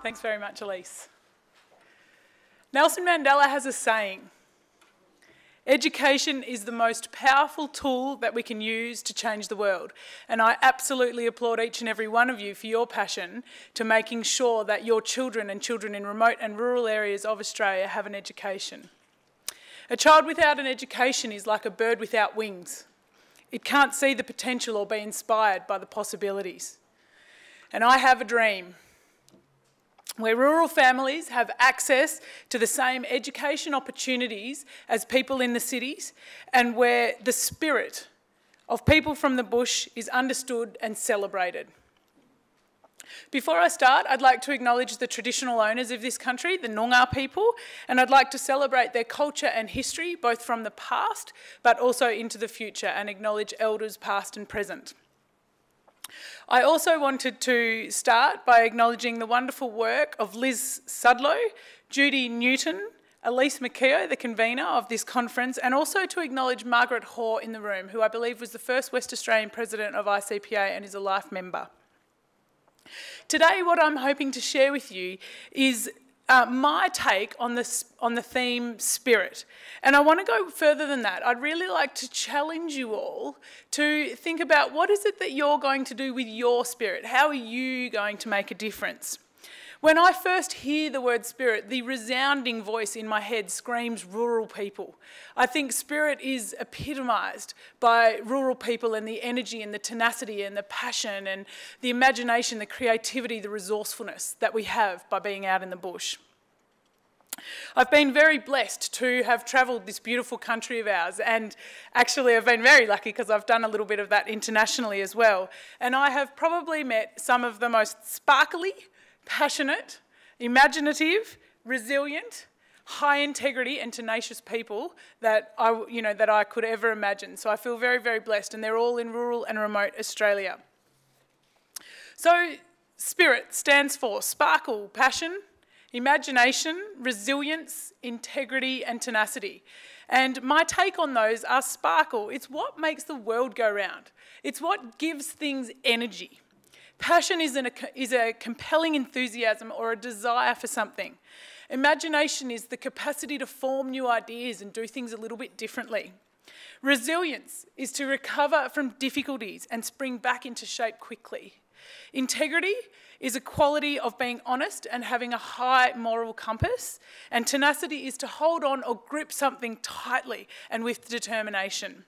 Thanks very much, Elise. Nelson Mandela has a saying, education is the most powerful tool that we can use to change the world. And I absolutely applaud each and every one of you for your passion to making sure that your children and children in remote and rural areas of Australia have an education. A child without an education is like a bird without wings. It can't see the potential or be inspired by the possibilities. And I have a dream where rural families have access to the same education opportunities as people in the cities, and where the spirit of people from the bush is understood and celebrated. Before I start, I'd like to acknowledge the traditional owners of this country, the Noongar people, and I'd like to celebrate their culture and history, both from the past, but also into the future, and acknowledge elders past and present. I also wanted to start by acknowledging the wonderful work of Liz Sudlow, Judy Newton, Elise McKeough, the convener of this conference, and also to acknowledge Margaret Hoare in the room, who I believe was the first West Australian president of ICPA and is a life member. Today, what I'm hoping to share with you is my take on the theme spirit. And I want to go further than that. I'd really like to challenge you all to think about what is it that you're going to do with your spirit? How are you going to make a difference? When I first hear the word spirit, the resounding voice in my head screams rural people. I think spirit is epitomised by rural people and the energy and the tenacity and the passion and the imagination, the creativity, the resourcefulness that we have by being out in the bush. I've been very blessed to have travelled this beautiful country of ours, and actually I've been very lucky because I've done a little bit of that internationally as well. And I have probably met some of the most sparkly, passionate, imaginative, resilient, high integrity and tenacious people that I could ever imagine. So I feel very, very blessed, and they're all in rural and remote Australia. So spirit stands for sparkle, passion, imagination, resilience, integrity and tenacity. And my take on those are sparkle. It's what makes the world go round. It's what gives things energy. Passion is a compelling enthusiasm or a desire for something. Imagination is the capacity to form new ideas and do things a little bit differently. Resilience is to recover from difficulties and spring back into shape quickly. Integrity is a quality of being honest and having a high moral compass. And tenacity is to hold on or grip something tightly and with determination.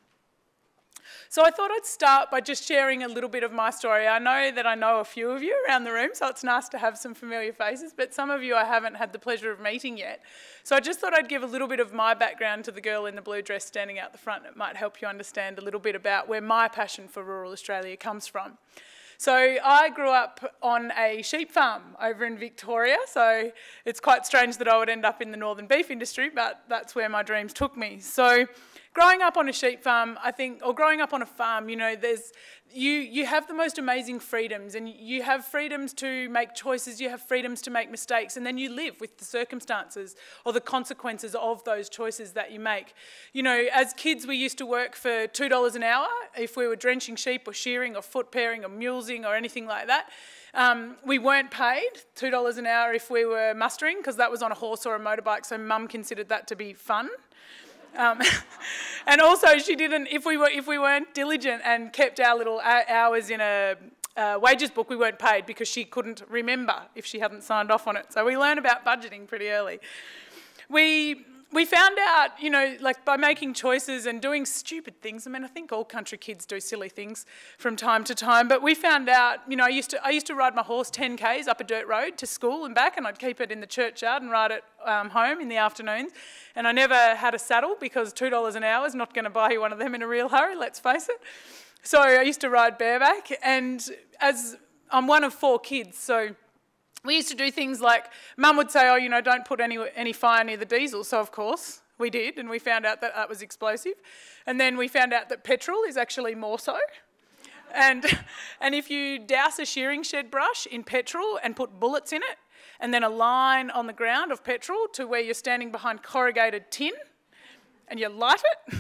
So I thought I'd start by just sharing a little bit of my story. I know a few of you around the room, so it's nice to have some familiar faces, but some of you I haven't had the pleasure of meeting yet. So I just thought I'd give a little bit of my background to the girl in the blue dress standing out the front. It might help you understand a little bit about where my passion for rural Australia comes from. So I grew up on a sheep farm over in Victoria, so it's quite strange that I would end up in the northern beef industry, but that's where my dreams took me. So growing up on a sheep farm, I think, or growing up on a farm, you know, you have the most amazing freedoms, and you have freedoms to make choices, you have freedoms to make mistakes, and then you live with the circumstances or the consequences of those choices that you make. You know, as kids, we used to work for $2 an hour if we were drenching sheep or shearing or foot pairing or mulesing or anything like that. We weren't paid $2 an hour if we were mustering, because that was on a horse or a motorbike, so Mum considered that to be fun. And also, she didn't. If we weren't diligent and kept our little hours in a wages book, we weren't paid because she couldn't remember if she hadn't signed off on it. So we learned about budgeting pretty early. We found out, you know, like by making choices and doing stupid things. I mean, I think all country kids do silly things from time to time. But we found out, you know, I used to ride my horse 10 k's up a dirt road to school and back, and I'd keep it in the churchyard and ride it home in the afternoons. And I never had a saddle because $2 an hour is not going to buy you one of them in a real hurry, let's face it. So I used to ride bareback, and as I'm one of 4 kids, so we used to do things like, Mum would say, oh, you know, don't put any fire near the diesel. So, of course, we did, and we found out that that was explosive. And then we found out that petrol is actually more so. And if you douse a shearing shed brush in petrol and put bullets in it, and then a line on the ground of petrol to where you're standing behind corrugated tin, and you light it,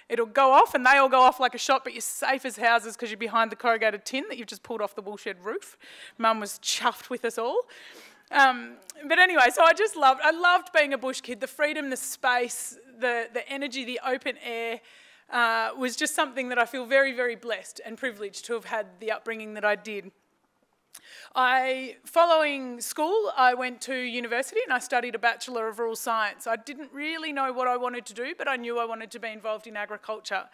it'll go off, and they all go off like a shot, but you're safe as houses because you're behind the corrugated tin that you've just pulled off the woolshed roof. Mum was chuffed with us all. But anyway, so I loved being a bush kid. The freedom, the space, the energy, the open air was just something that I feel very, very blessed and privileged to have had the upbringing that I did. Following school, I went to university and I studied a Bachelor of Rural Science. I didn't really know what I wanted to do, but I knew I wanted to be involved in agriculture.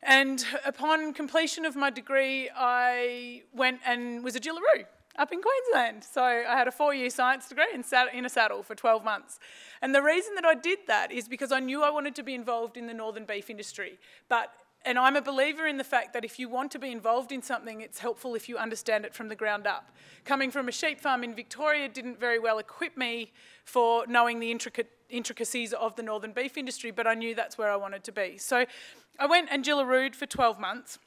And upon completion of my degree, I went and was a Jillaroo up in Queensland. So I had a 4-year science degree and sat in a saddle for 12 months. And the reason that I did that is because I knew I wanted to be involved in the northern beef industry. And I'm a believer in the fact that if you want to be involved in something, it's helpful if you understand it from the ground up. Coming from a sheep farm in Victoria didn't very well equip me for knowing the intricacies of the northern beef industry, but I knew that's where I wanted to be. So I went and Jillarooed for 12 months.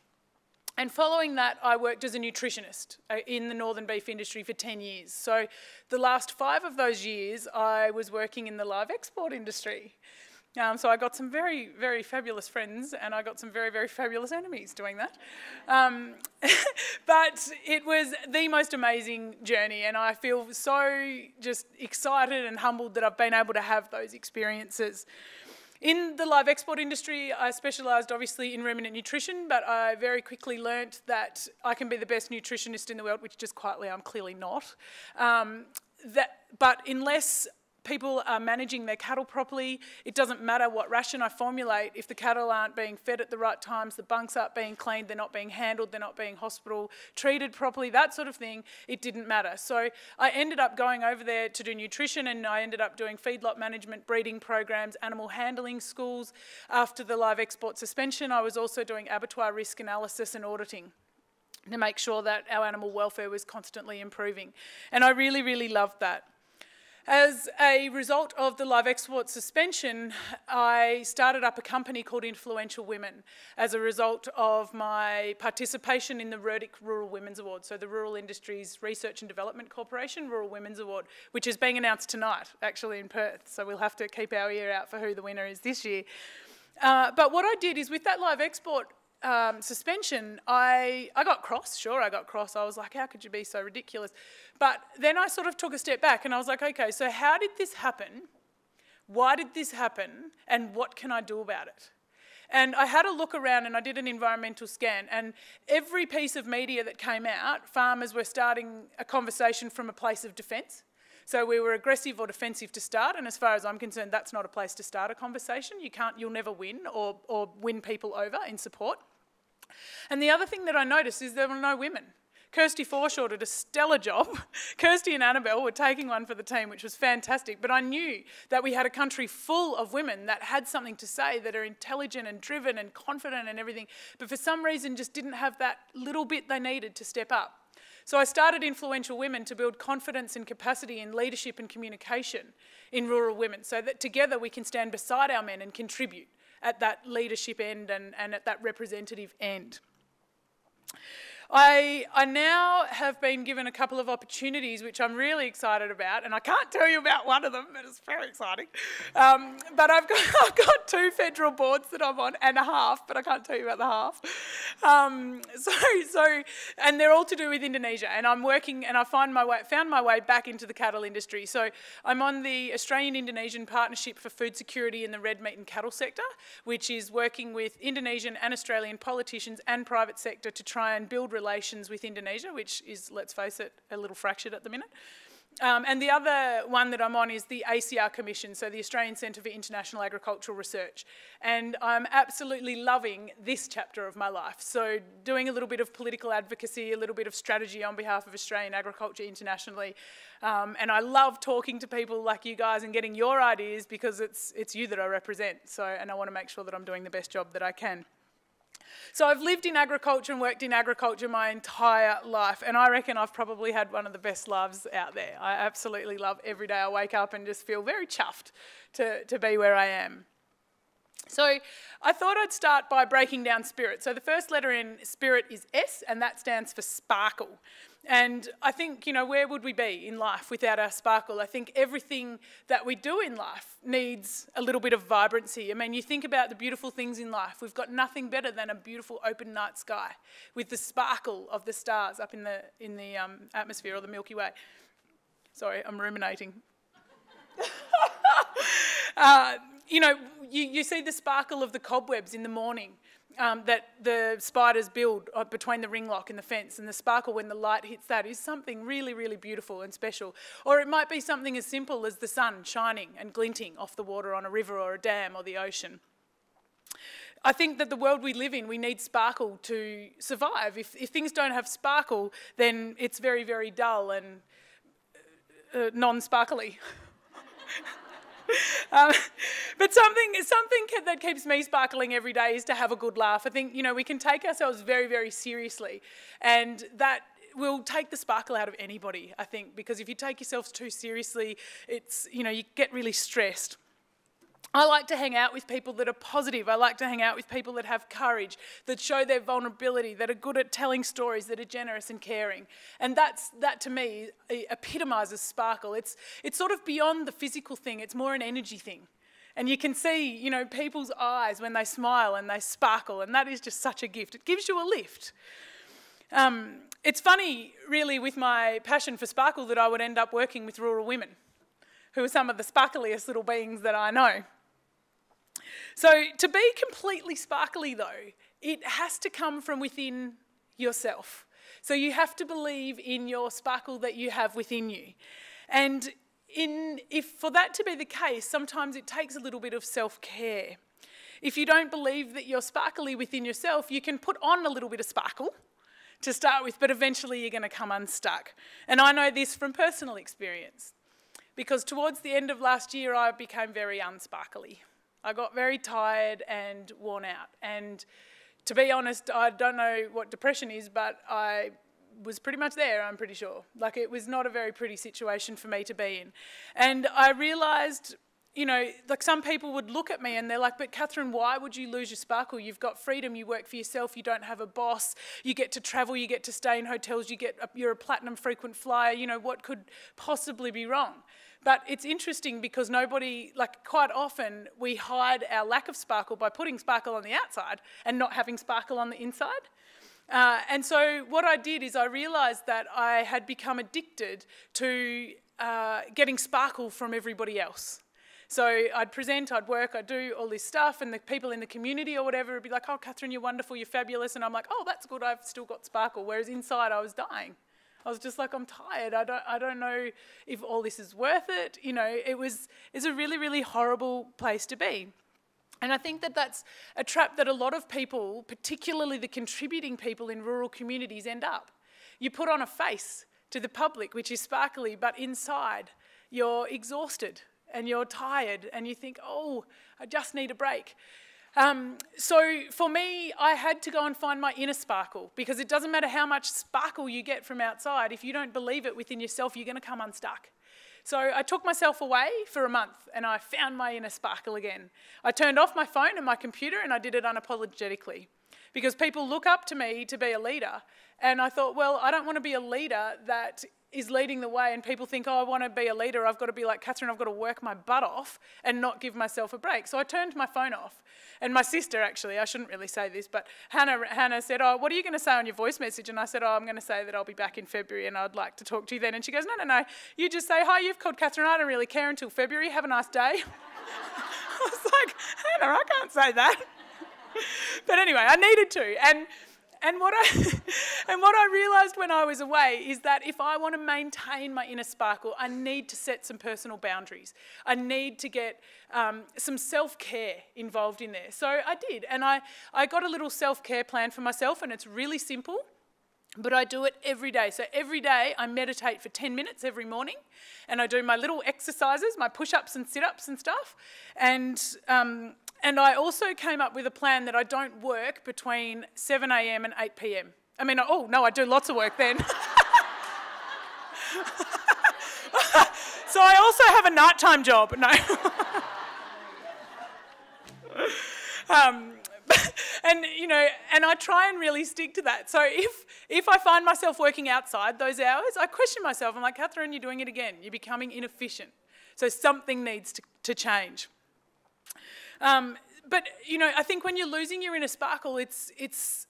And following that, I worked as a nutritionist in the northern beef industry for 10 years. So the last 5 of those years, I was working in the live export industry. So I got some very, very fabulous friends and I got some very, very fabulous enemies doing that. But it was the most amazing journey and I feel so just excited and humbled that I've been able to have those experiences. In the live export industry, I specialised obviously in ruminant nutrition, but I very quickly learnt that I can be the best nutritionist in the world, which just quietly I'm clearly not. But unless people are managing their cattle properly, it doesn't matter what ration I formulate. If the cattle aren't being fed at the right times, the bunks aren't being cleaned, they're not being handled, they're not being hospital treated properly, that sort of thing, it didn't matter. So I ended up going over there to do nutrition and I ended up doing feedlot management, breeding programs, animal handling schools. After the live export suspension, I was also doing abattoir risk analysis and auditing to make sure that our animal welfare was constantly improving. And I really, really loved that. As a result of the live export suspension, I started up a company called Influential Women as a result of my participation in the Marriot Rural Women's Award, so the Rural Industries Research and Development Corporation Rural Women's Award, which is being announced tonight, actually in Perth, so we'll have to keep our ear out for who the winner is this year. But what I did is with that live export suspension, I got cross. Sure, I got cross. I was like, how could you be so ridiculous? But then I sort of took a step back and I was like, okay, so how did this happen? Why did this happen? And what can I do about it? And I had a look around and I did an environmental scan and every piece of media that came out, farmers were starting a conversation from a place of defence. So we were aggressive or defensive to start, and as far as I'm concerned, that's not a place to start a conversation. You'll never win or win people over in support. And the other thing that I noticed is there were no women. Kirsty Forshaw did a stellar job. Kirsty and Annabelle were taking one for the team, which was fantastic. But I knew that we had a country full of women that had something to say, that are intelligent and driven and confident and everything, but for some reason just didn't have that little bit they needed to step up. So I started Influential Women to build confidence and capacity in leadership and communication in rural women so that together we can stand beside our men and contribute at that leadership end and at that representative end. I now have been given a couple of opportunities which I'm really excited about, and I can't tell you about one of them, but it's very exciting. But I've got 2 federal boards that I'm on and a half, but I can't tell you about the half. And they're all to do with Indonesia, and I'm working, and I found my way back into the cattle industry. So I'm on the Australian-Indonesian Partnership for Food Security in the red meat and cattle sector, which is working with Indonesian and Australian politicians and private sector to try and build relations with Indonesia, which is, let's face it, a little fractured at the minute. And the other one that I'm on is the ACR Commission, so the Australian Centre for International Agricultural Research. And I'm absolutely loving this chapter of my life. So doing a little bit of political advocacy, a little bit of strategy on behalf of Australian agriculture internationally. And I love talking to people like you guys and getting your ideas because it's you that I represent. And I want to make sure that I'm doing the best job that I can. So I've lived in agriculture and worked in agriculture my entire life, and I reckon I've probably had one of the best lives out there. I absolutely love every day I wake up and just feel very chuffed to be where I am. So I thought I'd start by breaking down spirit. So the first letter in spirit is S, and that stands for sparkle. And I think, you know, where would we be in life without our sparkle? I think everything that we do in life needs a little bit of vibrancy. I mean, you think about the beautiful things in life. We've got nothing better than a beautiful open night sky with the sparkle of the stars up in the atmosphere or the Milky Way. Sorry, I'm ruminating. You see the sparkle of the cobwebs in the morning that the spiders build between the ring lock and the fence, and the sparkle when the light hits that is something really, really beautiful and special. Or it might be something as simple as the sun shining and glinting off the water on a river or a dam or the ocean. I think that the world we live in, we need sparkle to survive. If things don't have sparkle, then it's very, very dull and non-sparkly. But something that keeps me sparkling every day is to have a good laugh. I think, we can take ourselves very, very seriously, and that will take the sparkle out of anybody, I think, because if you take yourselves too seriously, it's, you get really stressed. I like to hang out with people that are positive. I like to hang out with people that have courage, that show their vulnerability, that are good at telling stories, that are generous and caring. And that to me epitomises sparkle. It's sort of beyond the physical thing. It's more an energy thing. And you can see, people's eyes when they smile and they sparkle, and that is just such a gift. It gives you a lift. It's funny, really, with my passion for sparkle, that I would end up working with rural women, who are some of the sparkliest little beings that I know. So to be completely sparkly, though, it has to come from within yourself. So you have to believe in your sparkle that you have within you. And if for that to be the case, sometimes it takes a little bit of self-care. If you don't believe that you're sparkly within yourself, you can put on a little bit of sparkle to start with, but eventually you're going to come unstuck. And I know this from personal experience, because towards the end of last year, I became very unsparkly. I got very tired and worn out. And to be honest, I don't know what depression is, but I was pretty much there, I'm pretty sure. Like, it was not a very pretty situation for me to be in. And I realised, like, some people would look at me and they're like, but Catherine, why would you lose your sparkle? You've got freedom, you work for yourself, you don't have a boss, you get to travel, you get to stay in hotels, you're a platinum frequent flyer, what could possibly be wrong? But it's interesting because quite often we hide our lack of sparkle by putting sparkle on the outside and not having sparkle on the inside. And so what I did is I realised that I had become addicted to getting sparkle from everybody else. So I'd present, I'd work, I'd do all this stuff, and the people in the community or whatever would be like, oh, Catherine, you're wonderful, you're fabulous. And I'm like, oh, that's good, I've still got sparkle. Whereas inside I was dying. I was just like, I'm tired. I don't know if all this is worth it. It's a really, really horrible place to be. And I think that that's a trap that a lot of people, particularly the contributing people in rural communities, end up. You put on a face to the public, which is sparkly, but inside you're exhausted and you're tired and you think, oh, I just need a break. So for me, I had to go and find my inner sparkle, because it doesn't matter how much sparkle you get from outside. If you don't believe it within yourself, you're going to come unstuck. So I took myself away for a month and I found my inner sparkle again. I turned off my phone and my computer and I did it unapologetically, because people look up to me to be a leader. And I thought, well, I don't want to be a leader that is leading the way and people think, oh, I want to be a leader, I've got to be like Catherine, I've got to work my butt off and not give myself a break. So I turned my phone off. And my sister, actually, I shouldn't really say this, but Hannah said, oh, what are you going to say on your voice message? And I said, oh, I'm going to say that I'll be back in February and I'd like to talk to you then. And she goes, no, you just say, hi, you've called Catherine, I don't really care until February, have a nice day. I was like, Hannah, I can't say that. But anyway, I needed to. And what I realised when I was away is that if I want to maintain my inner sparkle, I need to set some personal boundaries. I need to get some self-care involved in there. So I did, and I got a little self-care plan for myself, and it's really simple, but I do it every day. So every day I meditate for 10 minutes every morning, and I do my little exercises, my push-ups and sit-ups and stuff, and I also came up with a plan that I don't work between 7 a.m. and 8 p.m. I mean, oh, no, I do lots of work then. So I also have a nighttime job. No. And I try and really stick to that. So if I find myself working outside those hours, I question myself. I'm like, Catherine, you're doing it again. You're becoming inefficient. So something needs to change. But I think when you're losing your inner sparkle, it's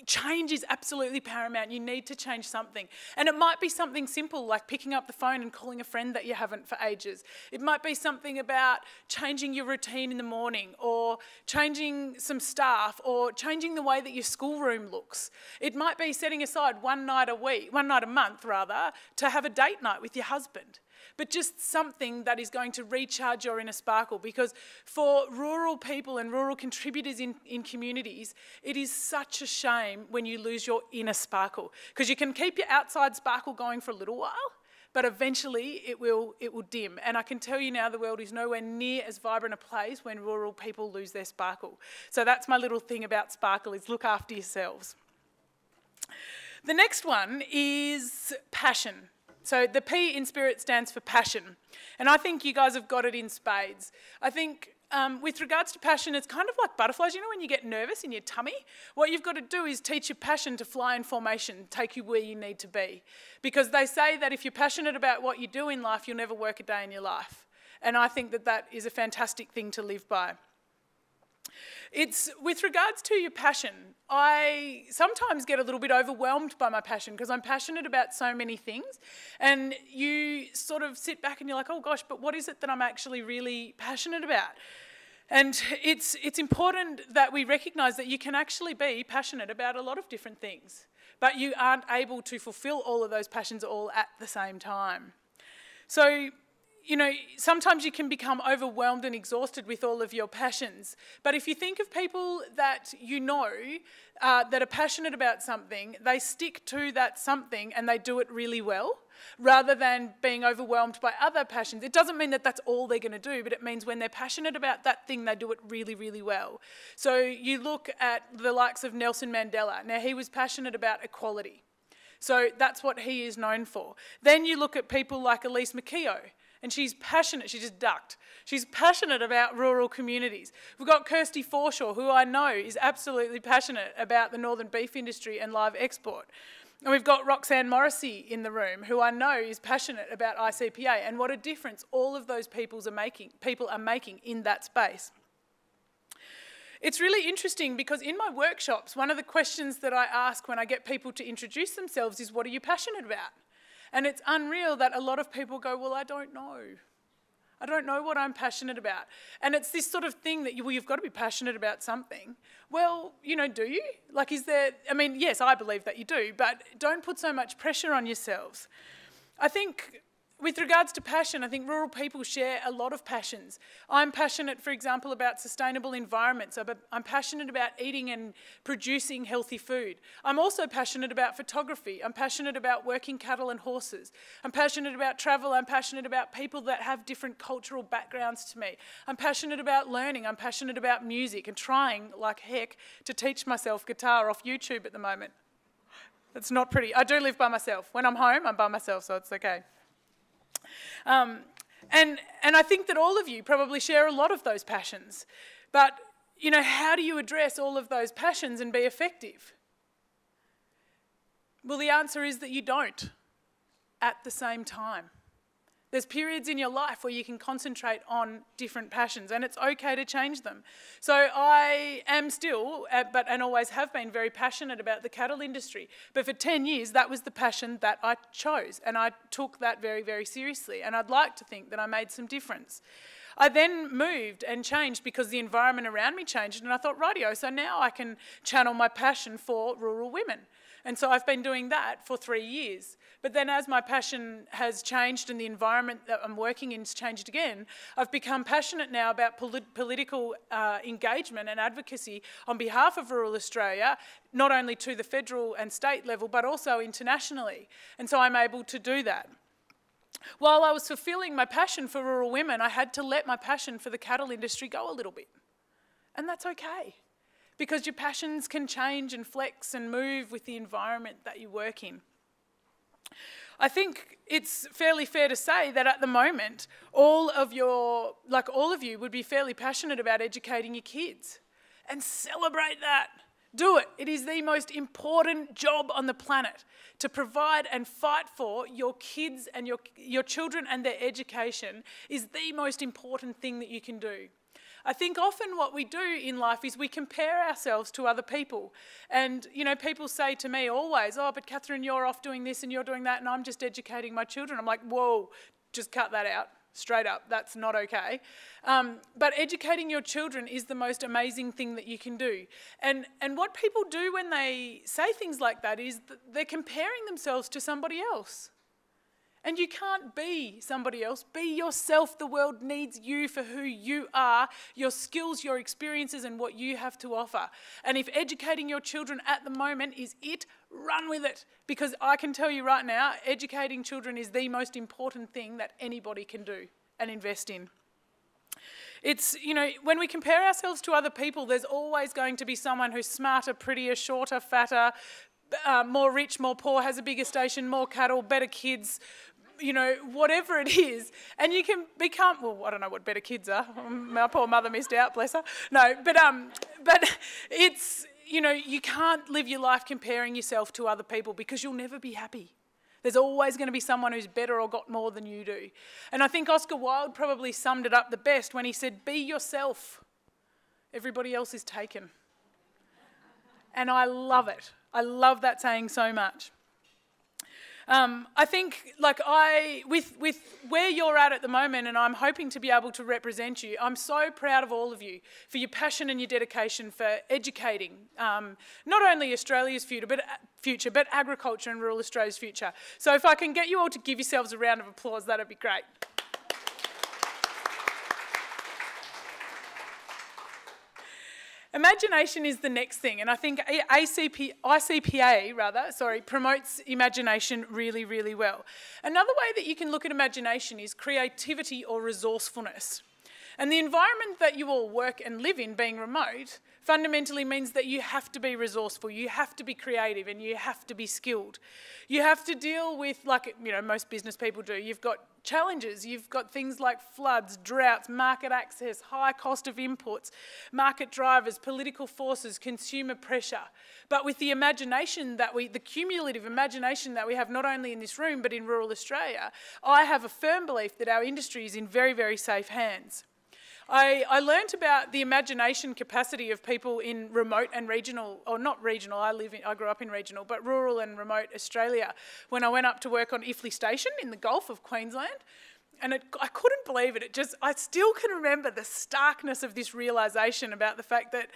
change is absolutely paramount. You need to change something. And it might be something simple like picking up the phone and calling a friend that you haven't for ages. It might be something about changing your routine in the morning, or changing some staff, or changing the way that your schoolroom looks. It might be setting aside one night a month rather, to have a date night with your husband. But just something that is going to recharge your inner sparkle, because for rural people and rural contributors in communities, it is such a shame when you lose your inner sparkle, because you can keep your outside sparkle going for a little while, but eventually it will dim. And I can tell you now, the world is nowhere near as vibrant a place when rural people lose their sparkle. So that's my little thing about sparkle, is look after yourselves. The next one is passion. So the P in Spirit stands for passion. And I think you guys have got it in spades. I think with regards to passion, it's kind of like butterflies. You know when you get nervous in your tummy? What you've got to do is teach your passion to fly in formation, take you where you need to be. Because they say that if you're passionate about what you do in life, you'll never work a day in your life. And I think that that is a fantastic thing to live by. It's with regards to your passion, I sometimes get a little bit overwhelmed by my passion, because I'm passionate about so many things, and you sort of sit back and you're like, oh gosh, but what is it that I'm actually really passionate about? And it's important that we recognise that you can actually be passionate about a lot of different things, but you aren't able to fulfil all of those passions all at the same time. So, you know, sometimes you can become overwhelmed and exhausted with all of your passions. But if you think of people that you know that are passionate about something, they stick to that something and they do it really well, rather than being overwhelmed by other passions. It doesn't mean that that's all they're going to do, but it means when they're passionate about that thing, they do it really, really well. So you look at the likes of Nelson Mandela. Now, he was passionate about equality. So that's what he is known for. Then you look at people like Elise McKeough. And she's passionate, she just ducked. She's passionate about rural communities. We've got Kirsty Forshaw, who I know is absolutely passionate about the northern beef industry and live export. And we've got Roxanne Morrissey in the room, who I know is passionate about ICPA, and what a difference all of those people are making in that space. It's really interesting because in my workshops, one of the questions that I ask when I get people to introduce themselves is, what are you passionate about? And it's unreal that a lot of people go, well, I don't know. I don't know what I'm passionate about. And it's this sort of thing that you've got to be passionate about something. Well, you know, do you? Like, is there, I mean, yes, I believe that you do, but don't put so much pressure on yourselves. I think with regards to passion, I think rural people share a lot of passions. I'm passionate, for example, about sustainable environments. I'm passionate about eating and producing healthy food. I'm also passionate about photography. I'm passionate about working cattle and horses. I'm passionate about travel. I'm passionate about people that have different cultural backgrounds to me. I'm passionate about learning. I'm passionate about music and trying, like heck, to teach myself guitar off YouTube at the moment. It's not pretty. I do live by myself. When I'm home, I'm by myself, so it's okay. And I think that all of you probably share a lot of those passions. But, you know, how do you address all of those passions and be effective? Well, the answer is that you don't at the same time. There's periods in your life where you can concentrate on different passions, and it's okay to change them. So I am still, and always have been, very passionate about the cattle industry. But for 10 years, that was the passion that I chose, and I took that very, very seriously. And I'd like to think that I made some difference. I then moved and changed because the environment around me changed, and I thought, rightio, so now I can channel my passion for rural women. And so I've been doing that for 3 years. But then as my passion has changed and the environment that I'm working in has changed again, I've become passionate now about political engagement and advocacy on behalf of rural Australia, not only to the federal and state level, but also internationally. And so I'm able to do that. While I was fulfilling my passion for rural women, I had to let my passion for the cattle industry go a little bit. And that's okay, because your passions can change and flex and move with the environment that you work in. I think it's fairly fair to say that at the moment, all of you would be fairly passionate about educating your kids. And celebrate that. Do it. It is the most important job on the planet, to provide and fight for your kids and your children and their education is the most important thing that you can do. I think often what we do in life is we compare ourselves to other people. And, you know, people say to me always, oh, but Catherine, you're off doing this and you're doing that and I'm just educating my children. I'm like, whoa, just cut that out. Straight up, that's not okay. But educating your children is the most amazing thing that you can do. And what people do when they say things like that is that they're comparing themselves to somebody else. And you can't be somebody else. Be yourself. The world needs you for who you are, your skills, your experiences, and what you have to offer. And if educating your children at the moment is it, run with it. Because I can tell you right now, educating children is the most important thing that anybody can do and invest in. It's, you know, when we compare ourselves to other people, there's always going to be someone who's smarter, prettier, shorter, fatter, more rich, more poor, has a bigger station, more cattle, better kids, you know, whatever it is. And you can become, well, I don't know what better kids are. My poor mother missed out, bless her. No, but it's, you know, you can't live your life comparing yourself to other people because you'll never be happy. There's always going to be someone who's better or got more than you do. And I think Oscar Wilde probably summed it up the best when he said, be yourself. Everybody else is taken. And I love it. I love that saying so much. I think, like with where you're at the moment, and I'm hoping to be able to represent you, I'm so proud of all of you for your passion and your dedication for educating not only Australia's future, but agriculture and rural Australia's future. So if I can get you all to give yourselves a round of applause, that'd be great. Imagination is the next thing, and I think ICPA promotes imagination really, really well. Another way that you can look at imagination is creativity or resourcefulness. And the environment that you all work and live in, being remote, fundamentally means that you have to be resourceful, you have to be creative, and you have to be skilled. You have to deal with, like, you know, most business people do. You've got challenges, you've got things like floods, droughts, market access, high cost of inputs, market drivers, political forces, consumer pressure. But with the imagination the cumulative imagination that we have not only in this room but in rural Australia, I have a firm belief that our industry is in very, very safe hands. I learnt about the imagination capacity of people in remote and regional, or not regional, I grew up in regional, but rural and remote Australia when I went up to work on Iffley Station in the Gulf of Queensland. And I couldn't believe it. I still can remember the starkness of this realisation about the fact that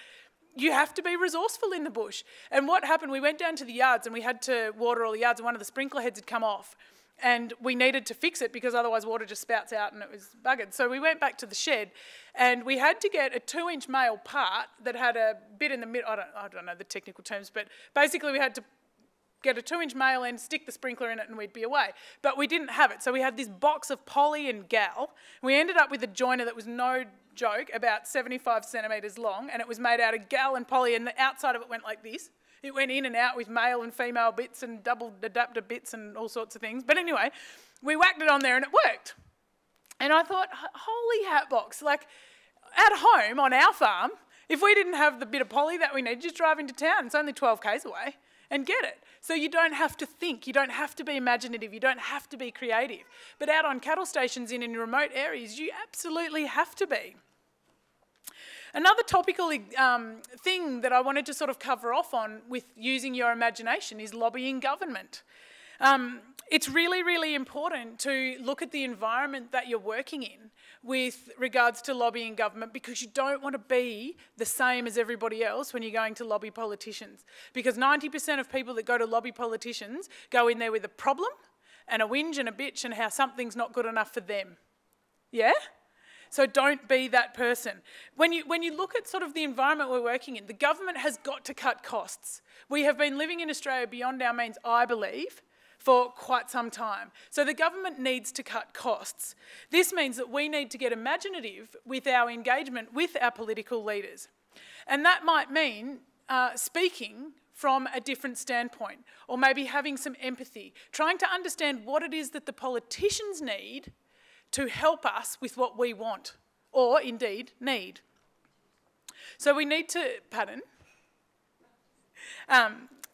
you have to be resourceful in the bush. And what happened, we went down to the yards and we had to water all the yards, and one of the sprinkler heads had come off. And we needed to fix it because otherwise water just spouts out and it was buggered. So we went back to the shed and we had to get a 2-inch male part that had a bit in the middle. I don't know the technical terms, but basically we had to get a 2-inch male end, stick the sprinkler in it, and we'd be away. But we didn't have it. So we had this box of poly and gal. We ended up with a joiner that was no joke, about 75 centimetres long, and it was made out of gal and poly, and the outside of it went like this. It went in and out with male and female bits and double adapter bits and all sorts of things. But anyway, we whacked it on there and it worked. And I thought, holy hatbox, like at home on our farm, if we didn't have the bit of poly that we need, just drive into town. It's only 12 k's away and get it. So you don't have to think, you don't have to be imaginative, you don't have to be creative. But out on cattle stations in remote areas, you absolutely have to be. Another topical thing that I wanted to sort of cover off on with using your imagination is lobbying government. It's really, really important to look at the environment that you're working in with regards to lobbying government, because you don't want to be the same as everybody else when you're going to lobby politicians. Because 90% of people that go to lobby politicians go in there with a problem and a whinge and a bitch and how something's not good enough for them. Yeah? So don't be that person. When you look at sort of the environment we're working in, the government has got to cut costs. We have been living in Australia beyond our means, I believe, for quite some time. So the government needs to cut costs. This means that we need to get imaginative with our engagement with our political leaders. And that might mean speaking from a different standpoint, or maybe having some empathy, trying to understand what it is that the politicians need to help us with what we want, or indeed need. So we need to,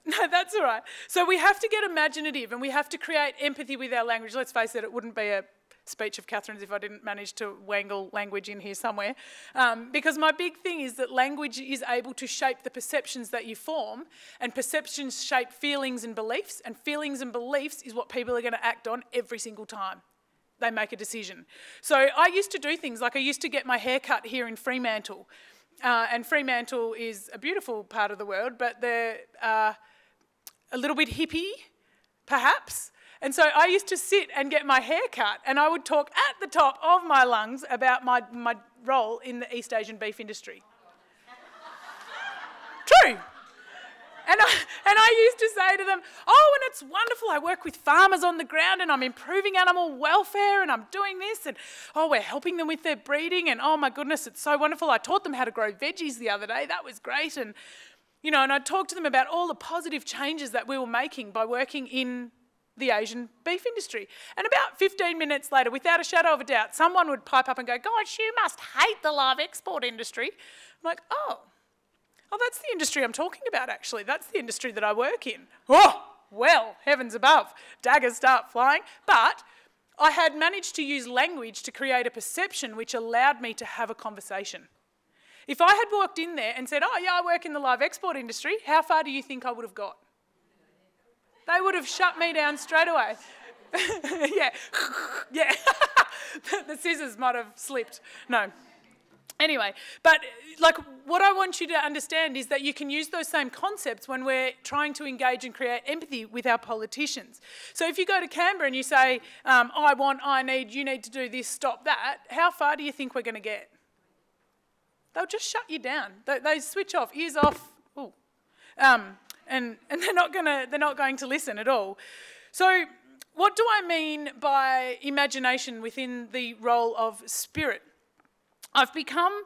No, that's all right. So we have to get imaginative and we have to create empathy with our language. Let's face it, it wouldn't be a speech of Catherine's if I didn't manage to wangle language in here somewhere. Because my big thing is that language is able to shape the perceptions that you form, and perceptions shape feelings and beliefs is what people are going to act on every single time they make a decision. So I used to do things like I used to get my hair cut here in Fremantle. And Fremantle is a beautiful part of the world, but they're a little bit hippie, perhaps. And so I used to sit and get my hair cut, and I would talk at the top of my lungs about my role in the East Asian beef industry. True. And I used to say to them, oh, and it's wonderful, I work with farmers on the ground and I'm improving animal welfare and I'm doing this, and oh, we're helping them with their breeding, and oh my goodness, it's so wonderful. I taught them how to grow veggies the other day, that was great. And, you know, and I'd talk to them about all the positive changes that we were making by working in the Asian beef industry. And about 15 minutes later, without a shadow of a doubt, someone would pipe up and go, gosh, you must hate the live export industry. I'm like, oh, that's the industry I'm talking about, actually. That's the industry that I work in. Oh, well, heavens above, daggers start flying. But I had managed to use language to create a perception which allowed me to have a conversation. If I had walked in there and said, oh, yeah, I work in the live export industry, how far do you think I would have got? They would have shut me down straight away. Yeah, yeah. The scissors might have slipped. No. Anyway, but like what I want you to understand is that you can use those same concepts when we're trying to engage and create empathy with our politicians. So if you go to Canberra and you say, I want, I need, you need to do this, stop that, how far do you think we're going to get? They'll just shut you down. They switch off, ears off, ooh. And they're not going to listen at all. So what do I mean by imagination within the role of spirit? I've become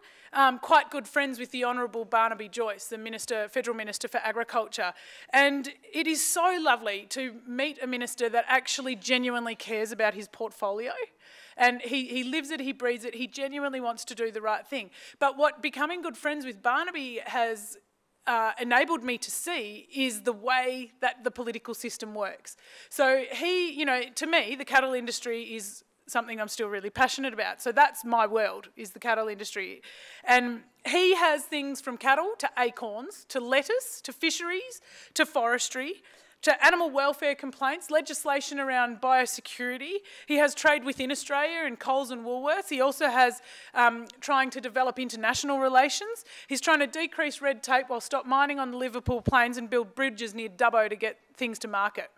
quite good friends with the Honourable Barnaby Joyce, the Federal Minister for Agriculture, and it is so lovely to meet a minister that actually genuinely cares about his portfolio. And he lives it, he breathes it, he genuinely wants to do the right thing. But what becoming good friends with Barnaby has enabled me to see is the way that the political system works. So he, you know, to me, the cattle industry is something I'm still really passionate about. So that's my world, is the cattle industry. And he has things from cattle to acorns, to lettuce, to fisheries, to forestry, to animal welfare complaints, legislation around biosecurity. He has trade within Australia in Coles and Woolworths. He also has trying to develop international relations. He's trying to decrease red tape while stop mining on the Liverpool plains and build bridges near Dubbo to get things to market.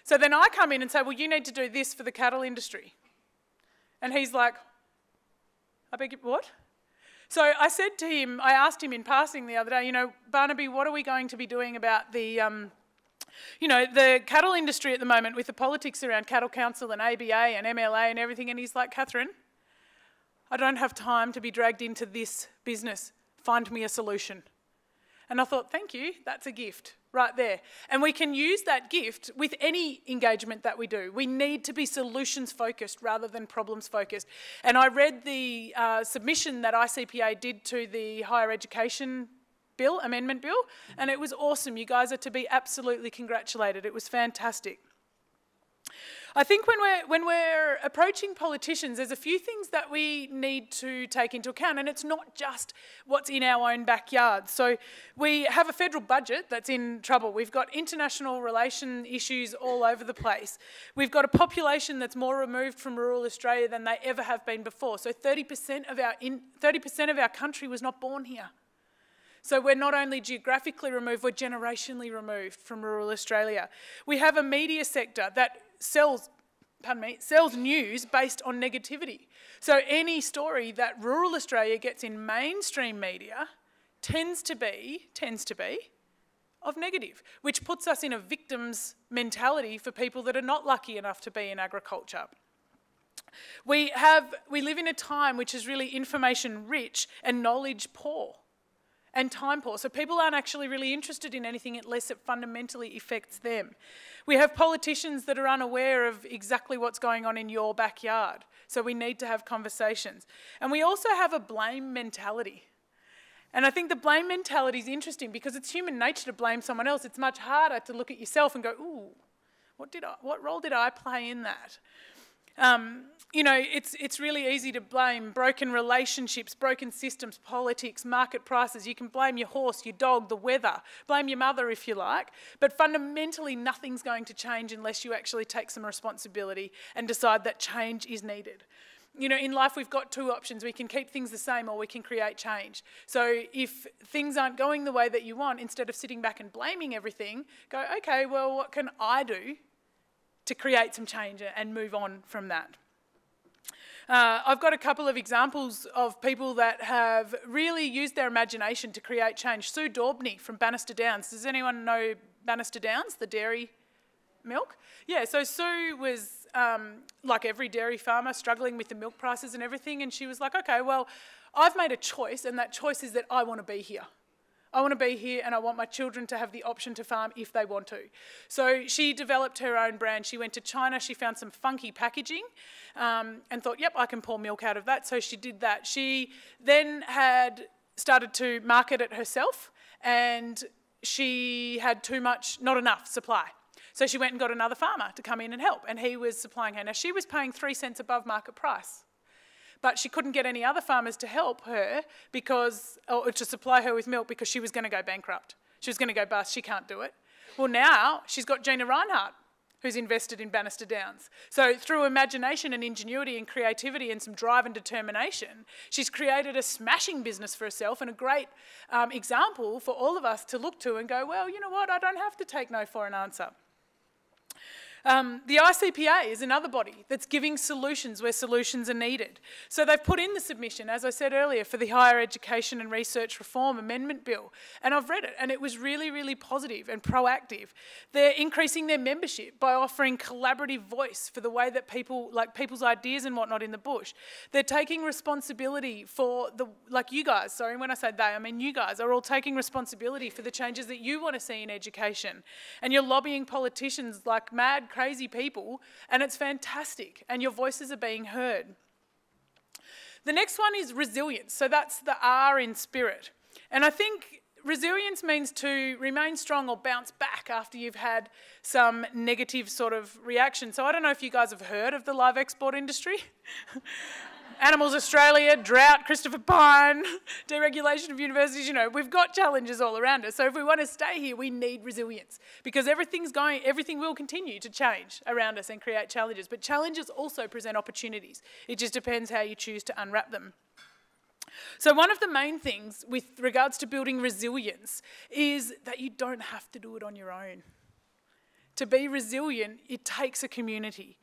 So then I come in and say, well, you need to do this for the cattle industry. And he's like, I beg your, what? So I said to him, I asked him in passing the other day, you know, Barnaby, what are we going to be doing about the, you know, the cattle industry at the moment with the politics around Cattle Council and ABA and MLA and everything? And he's like, Catherine, I don't have time to be dragged into this business. Find me a solution. And I thought, thank you, that's a gift right there. And we can use that gift with any engagement that we do. We need to be solutions focused rather than problems focused. And I read the submission that ICPA did to the Higher Education Bill, Amendment Bill, and it was awesome. You guys are to be absolutely congratulated. It was fantastic. I think when we're approaching politicians, there's a few things that we need to take into account, and it's not just what's in our own backyard. So we have a federal budget that's in trouble. We've got international relation issues all over the place. We've got a population that's more removed from rural Australia than they ever have been before. So 30% of our country was not born here. So we're not only geographically removed, we're generationally removed from rural Australia. We have a media sector that sells news based on negativity. So any story that rural Australia gets in mainstream media tends to be of negative, which puts us in a victim's mentality for people that are not lucky enough to be in agriculture. We live in a time which is really information rich and knowledge poor. And time poor. So people aren't actually really interested in anything unless it fundamentally affects them. We have politicians that are unaware of exactly what's going on in your backyard. So we need to have conversations. And we also have a blame mentality. And I think the blame mentality is interesting because it's human nature to blame someone else. It's much harder to look at yourself and go, ooh, what role did I play in that? You know, it's really easy to blame broken relationships, broken systems, politics, market prices. You can blame your horse, your dog, the weather, blame your mother if you like, but fundamentally nothing's going to change unless you actually take some responsibility and decide that change is needed. You know, in life we've got two options. We can keep things the same or we can create change. So if things aren't going the way that you want, instead of sitting back and blaming everything, go, okay, well, what can I do to create some change and move on from that? I've got a couple of examples of people that have really used their imagination to create change. Sue Daubney from Bannister Downs. Does anyone know Bannister Downs, the dairy milk? Yeah, so Sue was, like every dairy farmer, struggling with the milk prices and everything, and she was like, okay, well, I've made a choice, and that choice is that I want to be here. I want to be here and I want my children to have the option to farm if they want to. So she developed her own brand. She went to China, she found some funky packaging and thought, yep, I can pour milk out of that. So she did that. She then had started to market it herself and she had not enough supply. So she went and got another farmer to come in and help, and he was supplying her. Now she was paying 3 cents above market price, but she couldn't get any other farmers to help her or to supply her with milk because she was going to go bankrupt. She was going to go bust. She can't do it. Well, now she's got Gina Reinhardt, who's invested in Bannister Downs. So through imagination and ingenuity and creativity and some drive and determination, she's created a smashing business for herself and a great example for all of us to look to and go, well, you know what, I don't have to take no for an answer. The ICPA is another body that's giving solutions where solutions are needed. So they've put in the submission, as I said earlier, for the Higher Education and Research Reform Amendment Bill. And I've read it, and it was really, really positive and proactive. They're increasing their membership by offering collaborative voice for the way that people's ideas and whatnot in the bush. They're taking responsibility for you guys, sorry, when I say they, I mean you guys are all taking responsibility for the changes that you want to see in education. And you're lobbying politicians like mad, crazy people, and it's fantastic, and your voices are being heard. The next one is resilience, so that's the R in spirit. And I think resilience means to remain strong or bounce back after you've had some negative sort of reaction. So I don't know if you guys have heard of the live export industry. Animals Australia, drought, Christopher Pine, deregulation of universities, you know, we've got challenges all around us. So if we want to stay here, we need resilience because everything will continue to change around us and create challenges. But challenges also present opportunities. It just depends how you choose to unwrap them. So one of the main things with regards to building resilience is that you don't have to do it on your own. To be resilient, it takes a community.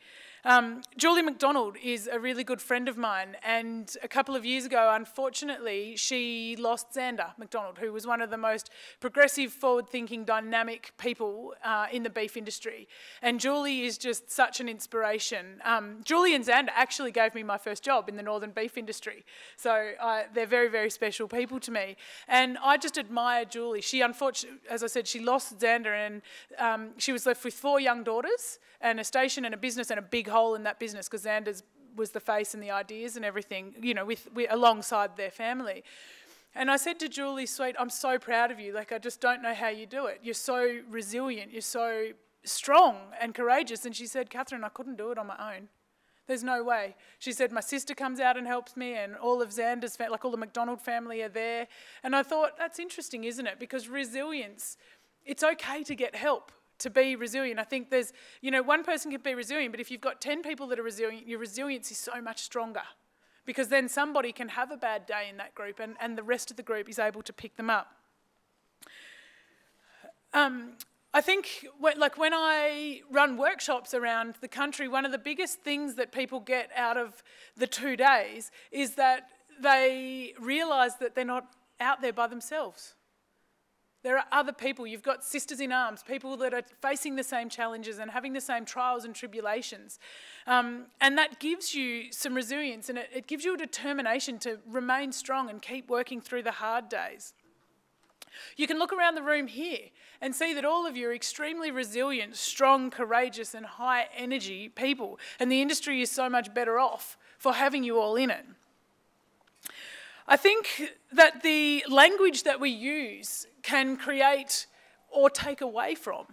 Julie McDonald is a really good friend of mine, and a couple of years ago, unfortunately, she lost Xander McDonald, who was one of the most progressive, forward-thinking, dynamic people in the beef industry. And Julie is just such an inspiration. Julie and Xander actually gave me my first job in the northern beef industry, so they're very, very special people to me. And I just admire Julie. She, unfortunately, as I said, she lost Xander, and she was left with 4 young daughters and a station and a business and a big hole in that business because Xander's was the face and the ideas and everything, you know, with alongside their family. And I said to Julie, sweet, I'm so proud of you. Like, I just don't know how you do it. You're so resilient. You're so strong and courageous. And she said, Catherine, I couldn't do it on my own. There's no way. She said, my sister comes out and helps me and all of Xander's, all the McDonald family are there. And I thought, that's interesting, isn't it? Because resilience, it's okay to get help. To be resilient. I think there's, you know, one person can be resilient, but if you've got 10 people that are resilient, your resilience is so much stronger because then somebody can have a bad day in that group and the rest of the group is able to pick them up. I think when I run workshops around the country, one of the biggest things that people get out of the 2 days is that they realise that they're not out there by themselves. There are other people. You've got sisters in arms, people that are facing the same challenges and having the same trials and tribulations. And that gives you some resilience and it gives you a determination to remain strong and keep working through the hard days. You can look around the room here and see that all of you are extremely resilient, strong, courageous and high energy people. And the industry is so much better off for having you all in it. I think that the language that we use can create or take away from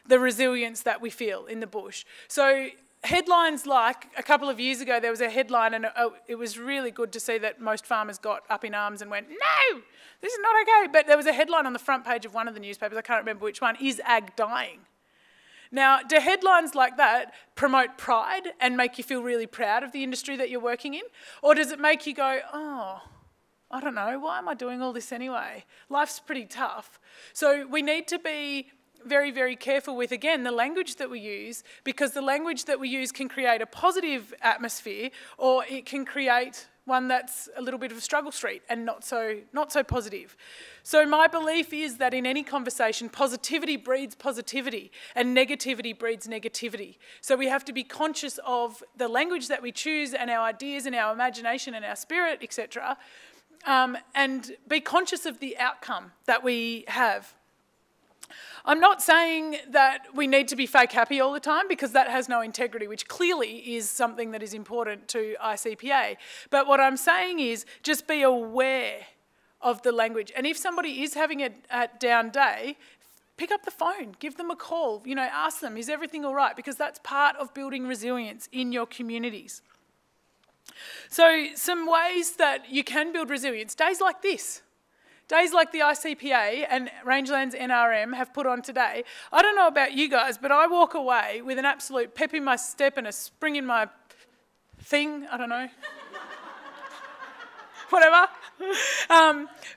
the resilience that we feel in the bush. So headlines like, a couple of years ago there was a headline, and it was really good to see that most farmers got up in arms and went, no, this is not okay. But there was a headline on the front page of one of the newspapers, I can't remember which one, is ag dying? Now, do headlines like that promote pride and make you feel really proud of the industry that you're working in? Or does it make you go, oh, I don't know, why am I doing all this anyway? Life's pretty tough. So we need to be very, very careful with, again, the language that we use, because the language that we use can create a positive atmosphere, or it can create one that's a little bit of a struggle street and not so positive. So my belief is that in any conversation, positivity breeds positivity and negativity breeds negativity. So we have to be conscious of the language that we choose and our ideas and our imagination and our spirit, etc., and be conscious of the outcome that we have. I'm not saying that we need to be fake happy all the time, because that has no integrity, which clearly is something that is important to ICPA. But what I'm saying is just be aware of the language. And if somebody is having a down day, pick up the phone, give them a call, ask them, is everything all right? Because that's part of building resilience in your communities. So some ways that you can build resilience, days like this. Days like the ICPA and Rangelands NRM have put on today. I don't know about you guys, but I walk away with an absolute pep in my step and a spring in my thing, I don't know. Whatever.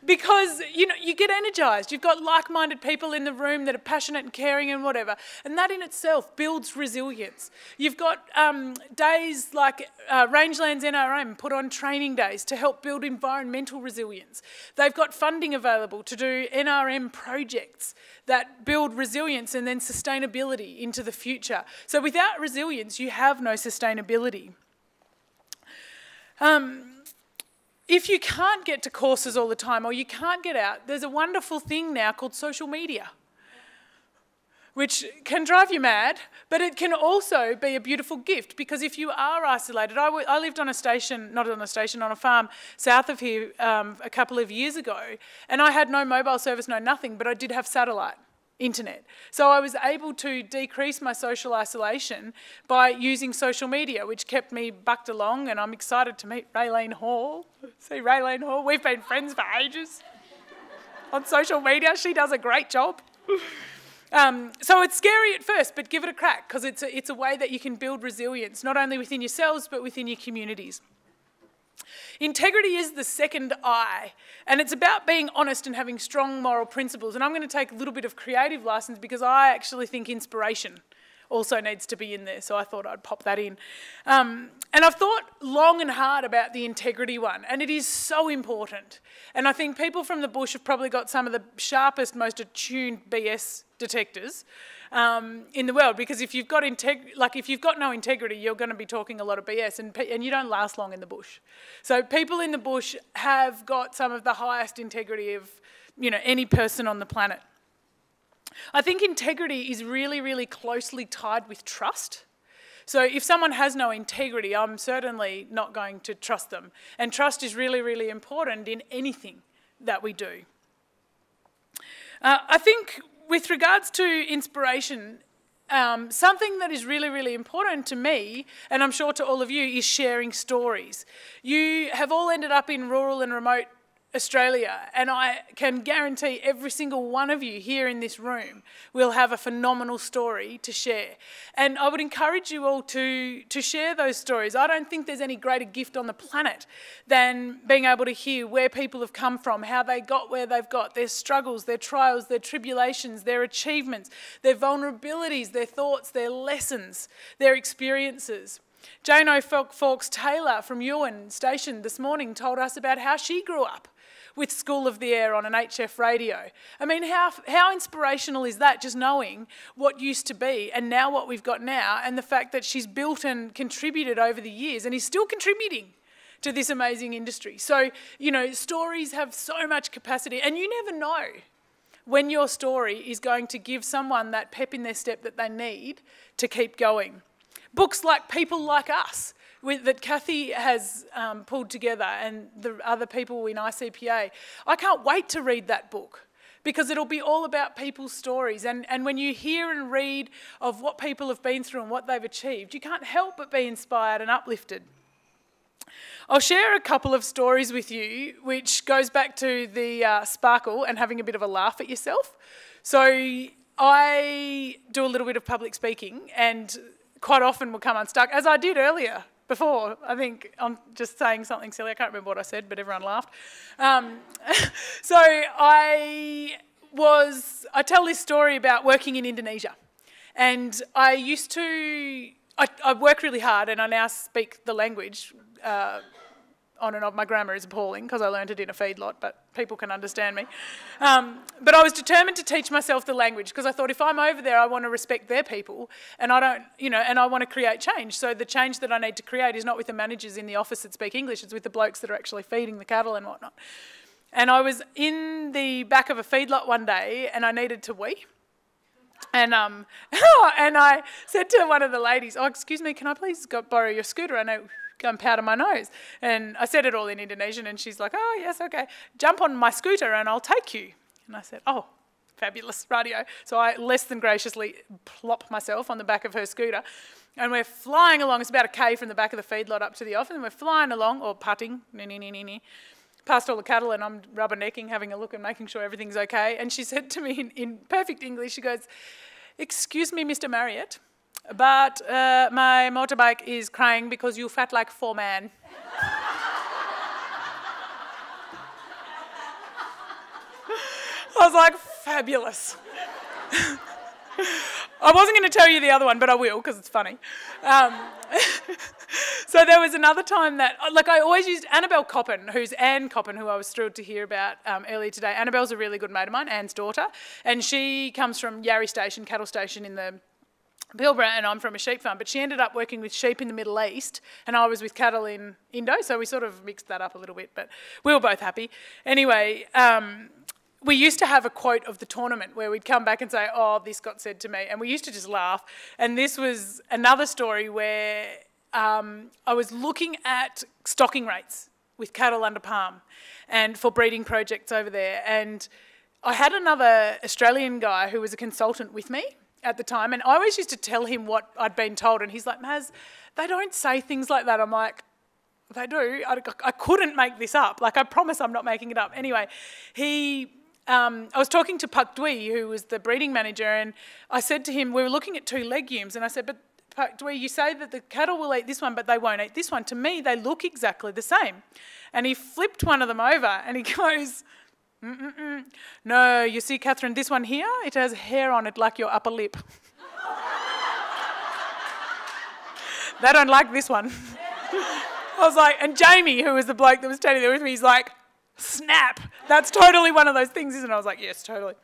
Because, you get energised. You've got like-minded people in the room that are passionate and caring and whatever. And that in itself builds resilience. You've got days like Rangelands NRM put on training days to help build environmental resilience. They've got funding available to do NRM projects that build resilience and then sustainability into the future. So without resilience, you have no sustainability. If you can't get to courses all the time, or you can't get out, there's a wonderful thing now called social media, which can drive you mad, but it can also be a beautiful gift, because if you are isolated, I lived on a station, not on a station, on a farm south of here a couple of years ago, and I had no mobile service, no nothing, but I did have satellite internet. So I was able to decrease my social isolation by using social media, which kept me bucked along, and I'm excited to meet Raylene Hall. See Raylene Hall, we've been friends for ages on social media. She does a great job. So it's scary at first, but give it a crack, because it's a way that you can build resilience, not only within yourselves, but within your communities. Integrity is the second I, and it's about being honest and having strong moral principles. And I'm going to take a little bit of creative license, because I actually think inspiration also needs to be in there, so I thought I'd pop that in. And I've thought long and hard about the integrity one, and it is so important. And I think people from the bush have probably got some of the sharpest, most attuned BS detectors in the world, because if you've got no integrity, you're going to be talking a lot of BS, and you don't last long in the bush. So people in the bush have got some of the highest integrity of any person on the planet. I think integrity is really, really closely tied with trust. So if someone has no integrity, I'm certainly not going to trust them. And trust is really, really important in anything that we do. I think with regards to inspiration, something that is really, really important to me, and I'm sure to all of you, is sharing stories. You have all ended up in rural and remote Australia, and I can guarantee every single one of you here in this room will have a phenomenal story to share. And I would encourage you all to share those stories. I don't think there's any greater gift on the planet than being able to hear where people have come from, how they got where they've got, their struggles, their trials, their tribulations, their achievements, their vulnerabilities, their thoughts, their lessons, their experiences. Jane O'Fawkes-Taylor from Ewan Station this morning told us about how she grew up with School of the Air on an HF radio. I mean, how inspirational is that, just knowing what used to be and now what we've got now, and the fact that she's built and contributed over the years and is still contributing to this amazing industry. So, stories have so much capacity, and you never know when your story is going to give someone that pep in their step that they need to keep going. Books like People Like Us that Kathy has pulled together and the other people in ICPA. I can't wait to read that book, because it'll be all about people's stories. And when you hear and read of what people have been through and what they've achieved, you can't help but be inspired and uplifted. I'll share a couple of stories with you, which goes back to the sparkle and having a bit of a laugh at yourself. So I do a little bit of public speaking and quite often will come unstuck, as I did earlier. Before, I think I'm just saying something silly. I can't remember what I said, but everyone laughed. So I tell this story about working in Indonesia. And I work really hard, and I now speak the language on and off. My grammar is appalling because I learned it in a feedlot, but people can understand me. But I was determined to teach myself the language, because I thought, if I'm over there, I want to respect their people, and I don't, and I want to create change. So the change that I need to create is not with the managers in the office that speak English, it's with the blokes that are actually feeding the cattle and whatnot. And I was in the back of a feedlot one day, and I needed to wee. And and I said to one of the ladies, "Oh, excuse me, can I please borrow your scooter? I know, go and powder my nose." And I said it all in Indonesian, and she's like, "Oh, yes, okay. Jump on my scooter and I'll take you." And I said, "Oh, fabulous, radio." So I less than graciously plop myself on the back of her scooter, and we're flying along. It's about a K from the back of the feedlot up to the office, and we're flying along, or putting, past all the cattle, and I'm rubbernecking, having a look and making sure everything's okay. And she said to me in perfect English, she goes, "Excuse me, Mr. Marriott, but my motorbike is crying because you fat like 4 man." I was like, fabulous. I wasn't going to tell you the other one, but I will, because it's funny. So there was another time that, like, I always used Annabelle Coppin, who's Anne Coppin, who I was thrilled to hear about earlier today. Annabelle's a really good mate of mine, Anne's daughter, and she comes from Yarri Station, cattle station in the Pilbara, and I'm from a sheep farm, but she ended up working with sheep in the Middle East, and I was with cattle in Indo, so we sort of mixed that up a little bit, but we were both happy. Anyway, we used to have a quote of the tournament where we'd come back and say, "Oh, this got said to me," and we used to just laugh. And this was another story where I was looking at stocking rates with cattle under palm and for breeding projects over there, and I had another Australian guy who was a consultant with me at the time, and I always used to tell him what I'd been told, and he's like, "Maz, they don't say things like that." I'm like, "They do. I couldn't make this up. Like, I promise I'm not making it up." Anyway, I was talking to Pak Dwi, who was the breeding manager, and I said to him, we were looking at 2 legumes, and I said, "But Pak Dwi, you say that the cattle will eat this one, but they won't eat this one. To me, they look exactly the same." And he flipped one of them over, and he goes, "No, you see, Catherine, this one here, it has hair on it like your upper lip." They don't like this one. I was like, and Jamie, who was the bloke that was standing there with me, he's like, "Snap, that's totally one of those things, isn't it?" I was like, "Yes, totally."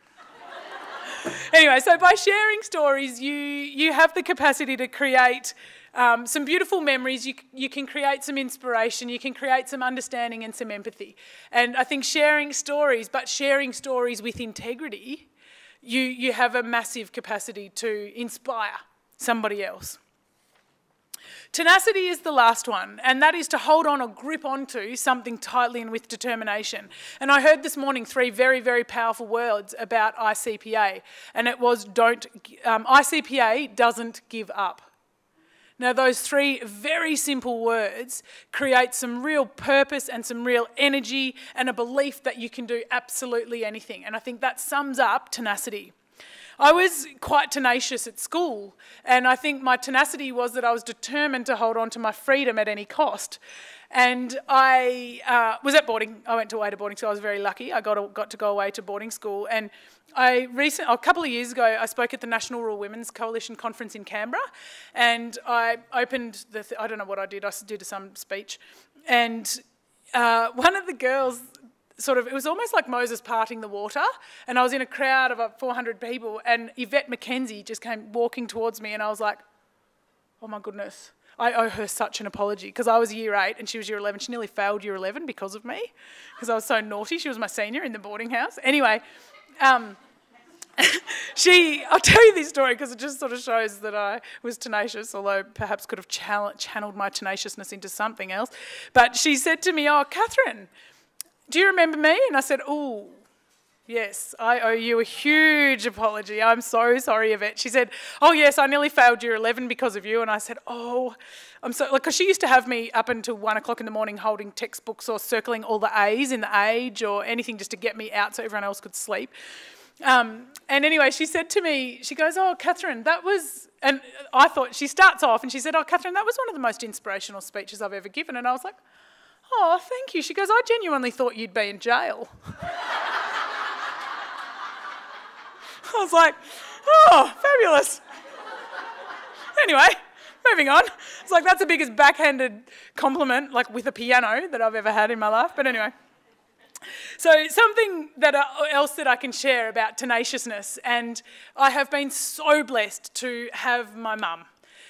Anyway, so by sharing stories, you have the capacity to create some beautiful memories. You can create some inspiration. You can create some understanding and some empathy. And I think sharing stories, but sharing stories with integrity, you have a massive capacity to inspire somebody else. Tenacity is the last one, and that is to hold on or grip onto something tightly and with determination. And I heard this morning 3 very, very powerful words about ICPA, and it was ICPA doesn't give up. Now, those 3 very simple words create some real purpose and some real energy and a belief that you can do absolutely anything. And I think that sums up tenacity. I was quite tenacious at school, and I think my tenacity was that I was determined to hold on to my freedom at any cost. And I was at boarding. I went away to boarding school. I was very lucky. I got to go away to boarding school. And a couple of years ago, I spoke at the National Rural Women's Coalition Conference in Canberra, and I opened I don't know what I did. I did some speech, and one of the girls. It was almost like Moses parting the water, and I was in a crowd of 400 people, and Yvette McKenzie just came walking towards me, and I was like, oh my goodness, I owe her such an apology, because I was year 8 and she was year 11. She nearly failed year 11 because of me, because I was so naughty. She was my senior in the boarding house. Anyway, I'll tell you this story because it just sort of shows that I was tenacious, although perhaps could have channeled my tenaciousness into something else. But she said to me, "Oh, Catherine, do you remember me?" And I said, "Oh, yes, I owe you a huge apology. I'm so sorry, Yvette." She said, "Oh, yes, I nearly failed year 11 because of you." And I said, "Oh, I'm so..." Because she used to have me up until 1 o'clock in the morning holding textbooks or circling all the A's in the age or anything just to get me out so everyone else could sleep. And anyway, she said to me, she goes, "Oh, Catherine, that was..." And I thought, she starts off and she said, "Oh, Catherine, that was one of the most inspirational speeches I've ever given." And I was like, "Oh, thank you." She goes, "I genuinely thought you'd be in jail." I was like, "Oh, fabulous." Anyway, moving on. It's like, that's the biggest backhanded compliment, like with a piano, that I've ever had in my life. But anyway. So something else that I can share about tenaciousness, and I have been so blessed to have my mum.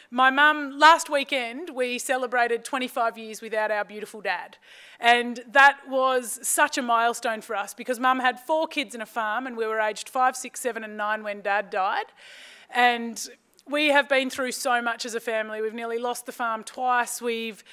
My mum, last weekend, we celebrated 25 years without our beautiful dad. And that was such a milestone for us because Mum had 4 kids and a farm, and we were aged 5, 6, 7 and 9 when Dad died. And we have been through so much as a family. We've nearly lost the farm twice. We've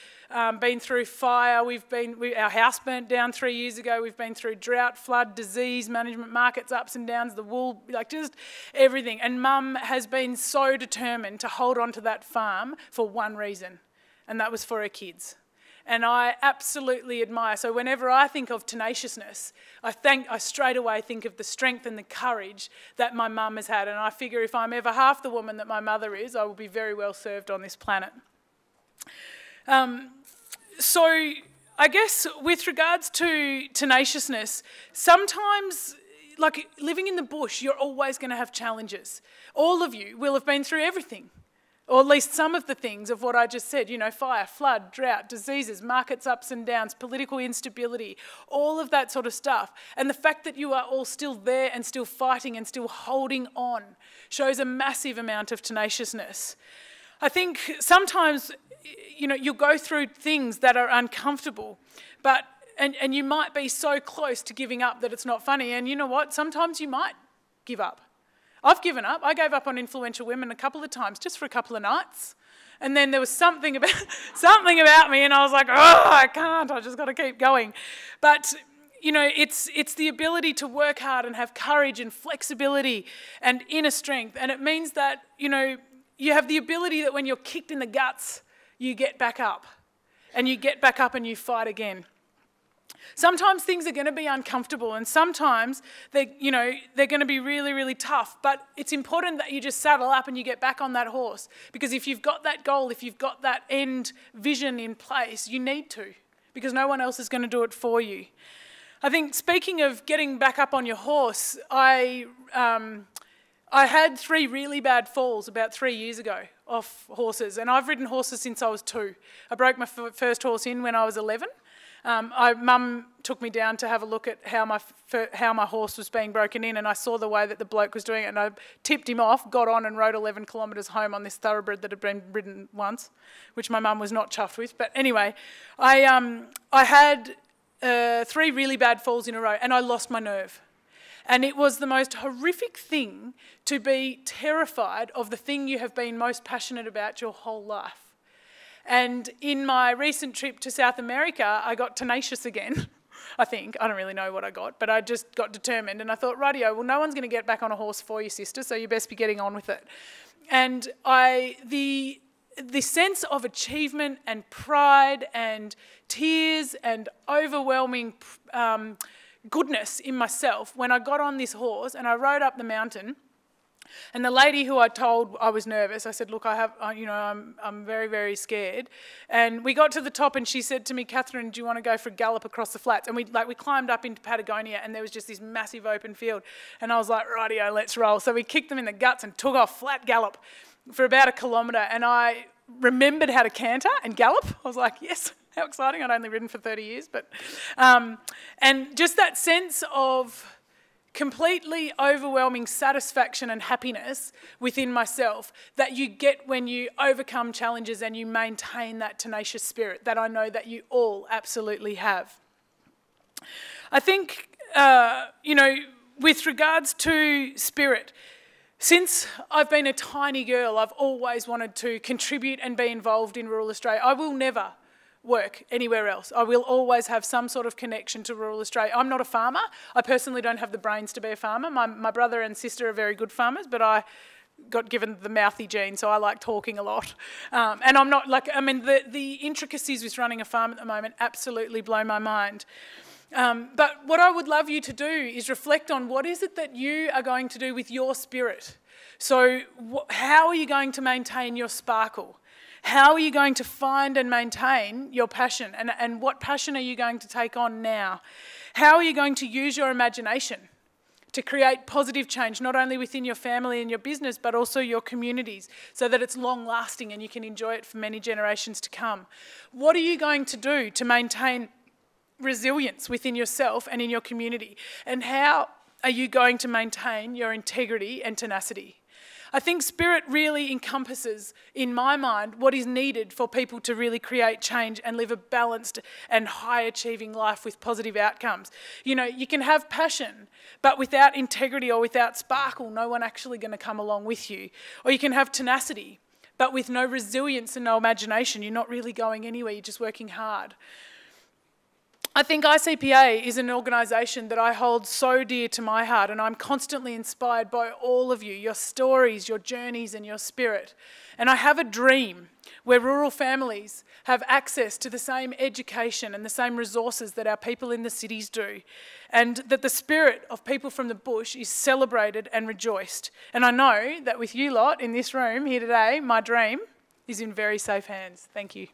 been through fire. Our house burnt down 3 years ago. We've been through drought, flood, disease, management, markets, ups and downs, the wool, like just everything. And Mum has been so determined to hold on to that farm for one reason, and that was for her kids. And I absolutely admire. So whenever I think of tenaciousness, I straight away think of the strength and the courage that my mum has had. And I figure if I'm ever half the woman that my mother is, I will be very well served on this planet. So I guess with regards to tenaciousness, sometimes, like living in the bush, you're always going to have challenges. All of you will have been through everything. Or at least some of the things of what I just said, fire, flood, drought, diseases, markets ups and downs, political instability, all of that sort of stuff. And the fact that you are all still there and still fighting and still holding on shows a massive amount of tenaciousness. I think sometimes, you'll go through things that are uncomfortable, and you might be so close to giving up that it's not funny. And you know what? Sometimes you might give up. I've given up. I gave up on influential women a couple of times, just for a couple of nights. And then there was something about me, and I was like, "Oh, I can't. I just got to keep going." But it's the ability to work hard and have courage and flexibility and inner strength. And it means that you have the ability that when you're kicked in the guts, you get back up, and you get back up and you fight again. Sometimes things are going to be uncomfortable, and sometimes they're going to be really, really tough. But it's important that you just saddle up and you get back on that horse, because if you've got that goal, if you've got that end vision in place, you need to, because no one else is going to do it for you. I think, speaking of getting back up on your horse, I had 3 really bad falls about 3 years ago off horses, and I've ridden horses since I was 2. I broke my first horse in when I was 11. Mum took me down to have a look at how my horse was being broken in, and I saw the way that the bloke was doing it, and I tipped him off, got on and rode 11 kilometres home on this thoroughbred that had been ridden once, which my mum was not chuffed with. But anyway, I had 3 really bad falls in a row, and I lost my nerve. And it was the most horrific thing to be terrified of the thing you have been most passionate about your whole life. And in my recent trip to South America, I got tenacious again, I think. I don't really know what I got, but I just got determined. And I thought, rightio, well, no one's going to get back on a horse for you, sister, so you best be getting on with it. And the sense of achievement and pride and tears and overwhelming goodness in myself when I got on this horse and I rode up the mountain. And the lady who I told I was nervous, I said, "Look, I'm very, very scared." And we got to the top, and she said to me, "Catherine, do you want to go for a gallop across the flats?" And we climbed up into Patagonia, and there was just this massive open field. And I was like, "Rightio, let's roll." So we kicked them in the guts and took off flat gallop for about 1 kilometre. And I remembered how to canter and gallop. I was like, yes, how exciting. I'd only ridden for 30 years. And just that sense of completely overwhelming satisfaction and happiness within myself that you get when you overcome challenges and you maintain that tenacious spirit that I know that you all absolutely have. I think, with regards to spirit, since I've been a tiny girl, I've always wanted to contribute and be involved in rural Australia. I will never work anywhere else. I will always have some sort of connection to rural Australia. I'm not a farmer. I personally don't have the brains to be a farmer. My brother and sister are very good farmers, but I got given the mouthy gene, so I like talking a lot. And I'm not like, I mean, the intricacies with running a farm at the moment absolutely blow my mind. But what I would love you to do is reflect on what is it that you are going to do with your spirit. So how are you going to maintain your sparkle? How are you going to find and maintain your passion? And what passion are you going to take on now? How are you going to use your imagination to create positive change, not only within your family and your business, but also your communities, so that it's long-lasting and you can enjoy it for many generations to come? What are you going to do to maintain resilience within yourself and in your community? And how are you going to maintain your integrity and tenacity? I think spirit really encompasses, in my mind, what is needed for people to really create change and live a balanced and high-achieving life with positive outcomes. You know, you can have passion, but without integrity or without sparkle, no one actually going to come along with you. Or you can have tenacity, but with no resilience and no imagination, you're not really going anywhere, you're just working hard. I think ICPA is an organisation that I hold so dear to my heart, and I'm constantly inspired by all of you, your stories, your journeys and your spirit. And I have a dream where rural families have access to the same education and the same resources that our people in the cities do, and that the spirit of people from the bush is celebrated and rejoiced. And I know that with you lot in this room here today, my dream is in very safe hands. Thank you.